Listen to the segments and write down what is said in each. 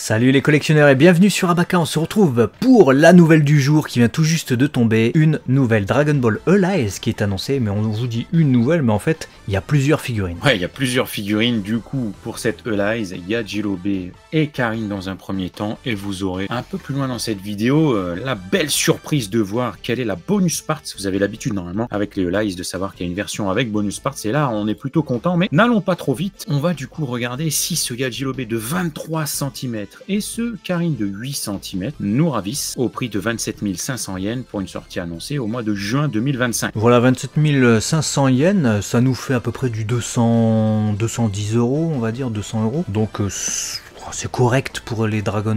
Salut les collectionneurs et bienvenue sur Abaka, on se retrouve pour la nouvelle du jour qui vient tout juste de tomber, une nouvelle Dragon Ball Alize qui est annoncée, mais on vous dit une nouvelle, mais en fait il y a plusieurs figurines. Ouais, il y a plusieurs figurines, du coup pour cette Alize, il y a Jilobe et Karine dans un premier temps, et vous aurez un peu plus loin dans cette vidéo la belle surprise de voir quelle est la bonus parts. Vous avez l'habitude normalement avec les Alize de savoir qu'il y a une version avec bonus parts, et là on est plutôt content, mais n'allons pas trop vite, on va du coup regarder si ce Jilobe de 23 cm et ce Karine de 8 cm nous ravissent au prix de 27 500 yens pour une sortie annoncée au mois de juin 2025. Voilà, 27 500 yens, ça nous fait à peu près du 210 euros, on va dire 200 euros. Donc c'est correct pour les Dragon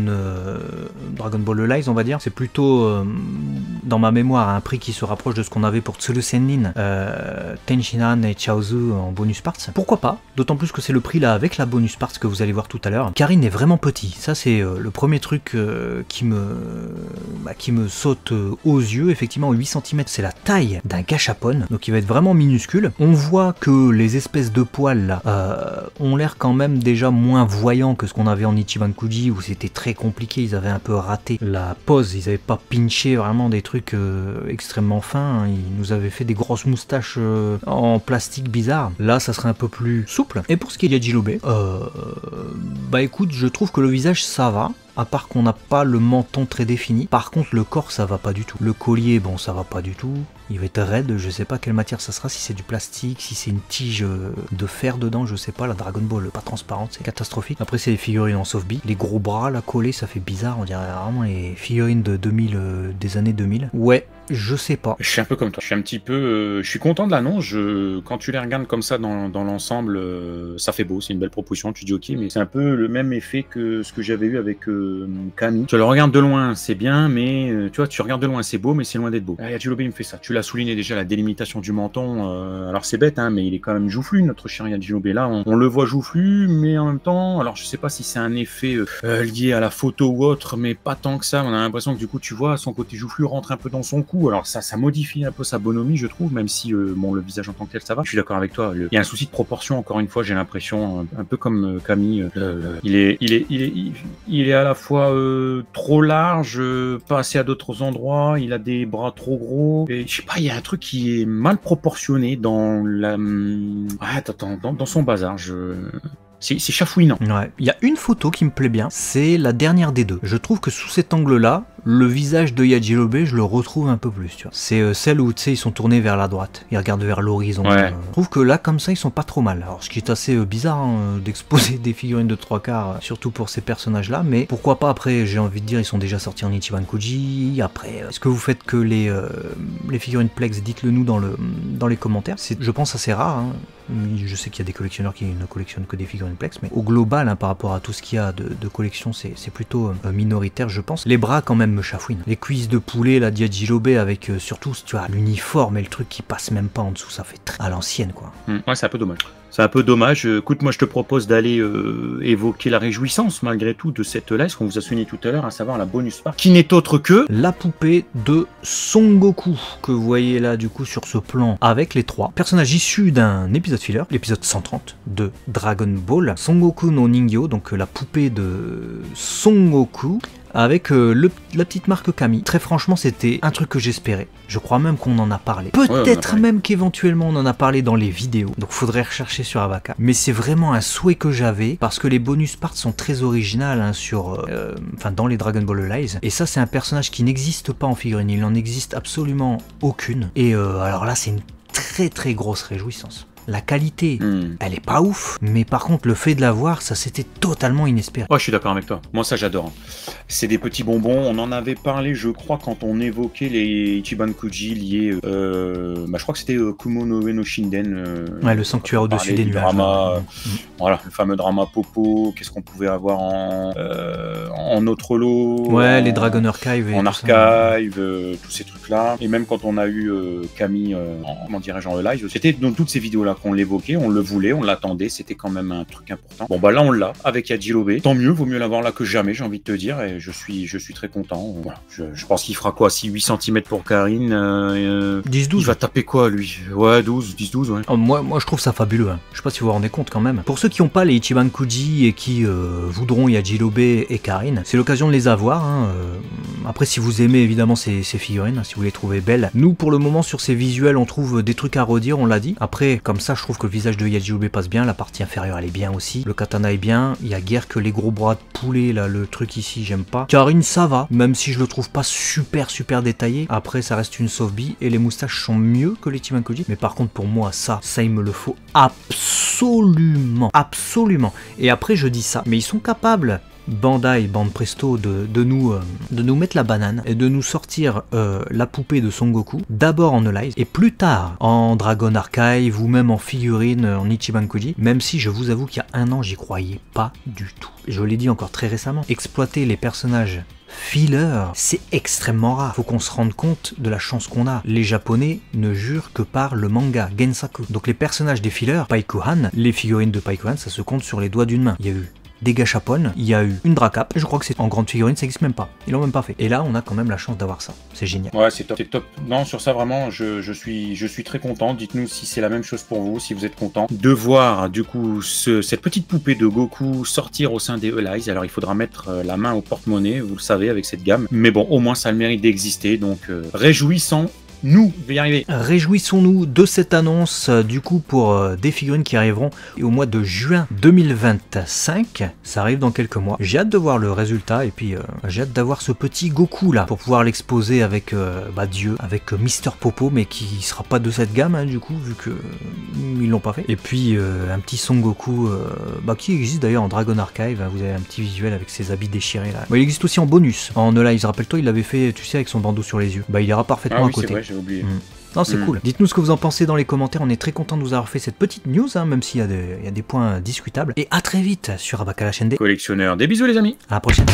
Ball Alize, on va dire. C'est plutôt, dans ma mémoire, un prix qui se rapproche de ce qu'on avait pour Tsuru Sennin, Tenshinhan et Chaozu en bonus parts. Pourquoi pas? D'autant plus que c'est le prix là avec la bonus parts que vous allez voir tout à l'heure. Karine est vraiment petit. Ça c'est le premier truc qui me saute aux yeux. Effectivement, 8 cm, c'est la taille d'un gachapon, donc il va être vraiment minuscule. On voit que les espèces de poils là ont l'air quand même déjà moins voyants que ce qu'on avait en Ichiban Kuji où c'était très compliqué, ils avaient un peu raté la pose, ils n'avaient pas pinché vraiment des trucs extrêmement fins, ils nous avaient fait des grosses moustaches en plastique bizarre. Là ça serait un peu plus souple. Et pour ce qui est de Jilobe, bah écoute, je trouve que le visage ça va, à part qu'on n'a pas le menton très défini. Par contre le corps ça va pas du tout. Le collier, bon ça va pas du tout, il va être raide, je sais pas quelle matière ça sera, si c'est du plastique, si c'est une tige de fer dedans, je sais pas. La Dragon Ball pas transparente, c'est catastrophique. Après c'est les figurines en soft-bi, les gros bras là collés, ça fait bizarre, on dirait vraiment les figurines de 2000, des années 2000. Ouais, je sais pas. Je suis un peu comme toi, je suis un petit peu... je suis content de l'annonce, quand tu les regardes comme ça dans l'ensemble, ça fait beau, c'est une belle proposition, tu dis ok, mais c'est un peu le même effet que ce que j'avais eu avec Camille. Tu le regardes de loin, c'est bien, mais tu vois, tu regardes de loin, c'est beau, mais c'est loin d'être beau. Ah, Jilobe il me fait ça, tu l'as souligné déjà, la délimitation du menton, alors c'est bête, hein, mais il est quand même joufflu, notre chien Jilobe là, on le voit joufflu, mais en même temps, alors je sais pas si c'est un effet lié à la photo ou autre, mais pas tant que ça, on a l'impression que du coup, tu vois, son côté joufflu rentre un peu dans son cou. Alors ça modifie un peu sa bonhomie, je trouve, même si bon, le visage en tant que tel ça va. Je suis d'accord avec toi. Il y a un souci de proportion, encore une fois, j'ai l'impression, un peu comme Camille. Il est à la fois trop large, pas assez à d'autres endroits. Il a des bras trop gros. Et je sais pas, il y a un truc qui est mal proportionné dans dans son bazar. C'est chafouinant. Ouais. Il y a une photo qui me plaît bien, c'est la dernière des deux. Je trouve que sous cet angle-là, le visage de Jilobe, je le retrouve un peu plus, tu vois. C'est celle où, tu sais, ils sont tournés vers la droite, ils regardent vers l'horizon. Ouais. Je trouve que là, comme ça, ils sont pas trop mal. Alors, ce qui est assez bizarre, hein, d'exposer des figurines de 3/4, surtout pour ces personnages-là, mais pourquoi pas, après, j'ai envie de dire, ils sont déjà sortis en Ichiban Kuji, après, est-ce que vous faites que les figurines Plex, dites-le nous dans les commentaires. C'est, je pense, assez rare, hein. Je sais qu'il y a des collectionneurs qui ne collectionnent que des figurines Plex, mais au global, hein, par rapport à tout ce qu'il y a de collection, c'est plutôt minoritaire, je pense. Les bras, quand même, me chafouinent. Les cuisses de poulet, la Jilobe, avec surtout, tu vois, l'uniforme et le truc qui passe même pas en dessous, ça fait très à l'ancienne, quoi. Ouais, c'est un peu dommage. C'est un peu dommage. Écoute, moi je te propose d'aller évoquer la réjouissance malgré tout de cette live qu'on vous a souligné tout à l'heure, à savoir la bonus part, qui n'est autre que la poupée de Son Goku, que vous voyez là du coup sur ce plan avec les trois personnages issus d'un épisode filler, l'épisode 130 de Dragon Ball, Son Goku no Ningyo, donc la poupée de Son Goku, avec la petite marque Camille. Très franchement, c'était un truc que j'espérais. Je crois même qu'on en a parlé. Peut-être même qu'éventuellement on en a parlé dans les vidéos. Donc faudrait rechercher sur Abaka. Mais c'est vraiment un souhait que j'avais parce que les bonus parts sont très originales, hein, dans les Dragon Ball Alize. Et ça, c'est un personnage qui n'existe pas en figurine. Il n'en existe absolument aucune. Et alors là, c'est une très très grosse réjouissance. La qualité, elle est pas ouf, mais par contre le fait de la voir, ça c'était totalement inespéré. Ouais, je suis d'accord avec toi. Moi ça j'adore. C'est des petits bonbons. On en avait parlé, je crois, quand on évoquait les Ichiban Kuji liés. Je crois que c'était Kumo no Ue no Shinden. Ouais, le sanctuaire au-dessus des nuages. Drama, voilà, le fameux drama Popo. Qu'est-ce qu'on pouvait avoir en en autre lot. Ouais, les Dragon Archive et en tout ça. archive, tous ces trucs-là. Et même quand on a eu Camille, comment dirais-je, en live, c'était dans toutes ces vidéos-là qu'on l'évoquait, on le voulait, on l'attendait, c'était quand même un truc important. Bon, bah là, on l'a avec Yajirobe. Tant mieux, vaut mieux l'avoir là que jamais, j'ai envie de te dire, et je suis très content. Voilà. Je pense qu'il fera quoi, 8 cm pour Karine 10-12. Il va taper quoi, lui? Ouais, 10-12, ouais. Oh, moi, je trouve ça fabuleux. Hein. Je sais pas si vous vous rendez compte quand même. Pour ceux qui n'ont pas les Ichiban Kuji et qui voudront Yajirobe et Karine, c'est l'occasion de les avoir. Hein. Après, si vous aimez évidemment ces figurines, si vous les trouvez belles. Nous, pour le moment, sur ces visuels, on trouve des trucs à redire, on l'a dit. Après, comme ça, je trouve que le visage de Yajirobe passe bien. La partie inférieure, elle est bien aussi. Le katana est bien. Il y a guère que les gros bras de poulet, là, le truc ici, j'aime pas. Karine, ça va, même si je le trouve pas super détaillé. Après, ça reste une Softbee et les moustaches sont mieux que les Ichiban Kuji. Mais par contre, pour moi, ça il me le faut absolument. Et après, je dis ça, mais ils sont capables, Bandai, Bande Presto, de nous mettre la banane et de nous sortir la poupée de Son Goku, d'abord en Alive et plus tard en Dragon Archive ou même en figurine en Ichiban Kuji, même si je vous avoue qu'il y a un an j'y croyais pas du tout. Je l'ai dit encore très récemment, exploiter les personnages filler, c'est extrêmement rare. Faut qu'on se rende compte de la chance qu'on a. Les Japonais ne jurent que par le manga, Gensaku. Donc les personnages des fillers, Paikuhan, les figurines de Paikuhan, ça se compte sur les doigts d'une main. Il y a eu des gachapon, il y a eu une Dracap, et je crois que c'est en grande figurine, ça n'existe même pas. Ils l'ont même pas fait. Et là, on a quand même la chance d'avoir ça. C'est génial. Ouais, c'est top. C'est top. Non, sur ça, vraiment, je suis très content. Dites-nous si c'est la même chose pour vous, si vous êtes content de voir, du coup, cette petite poupée de Goku sortir au sein des Alive. Alors, il faudra mettre la main au porte-monnaie, vous le savez, avec cette gamme. Mais bon, au moins, ça a le mérite d'exister. Donc, réjouissons. Nous, je vais y arriver. Réjouissons-nous de cette annonce du coup pour des figurines qui arriveront au mois de juin 2025. Ça arrive dans quelques mois. J'ai hâte de voir le résultat et puis j'ai hâte d'avoir ce petit Goku là pour pouvoir l'exposer avec Dieu, avec Mister Popo, mais qui sera pas de cette gamme hein, du coup vu que ils l'ont pas fait. Et puis un petit Son Goku qui existe d'ailleurs en Dragon Archive. Hein, vous avez un petit visuel avec ses habits déchirés là. Il existe aussi en bonus. En Alive, rappelle-toi, il l'avait fait, tu sais, avec son bandeau sur les yeux. Il ira parfaitement à côté. J'ai oublié. Non, c'est cool. Dites-nous ce que vous en pensez dans les commentaires. On est très content de vous avoir fait cette petite news, hein, même s'il y a des points discutables. Et à très vite sur Abaka la chaîne des collectionneurs. Des bisous les amis. À la prochaine.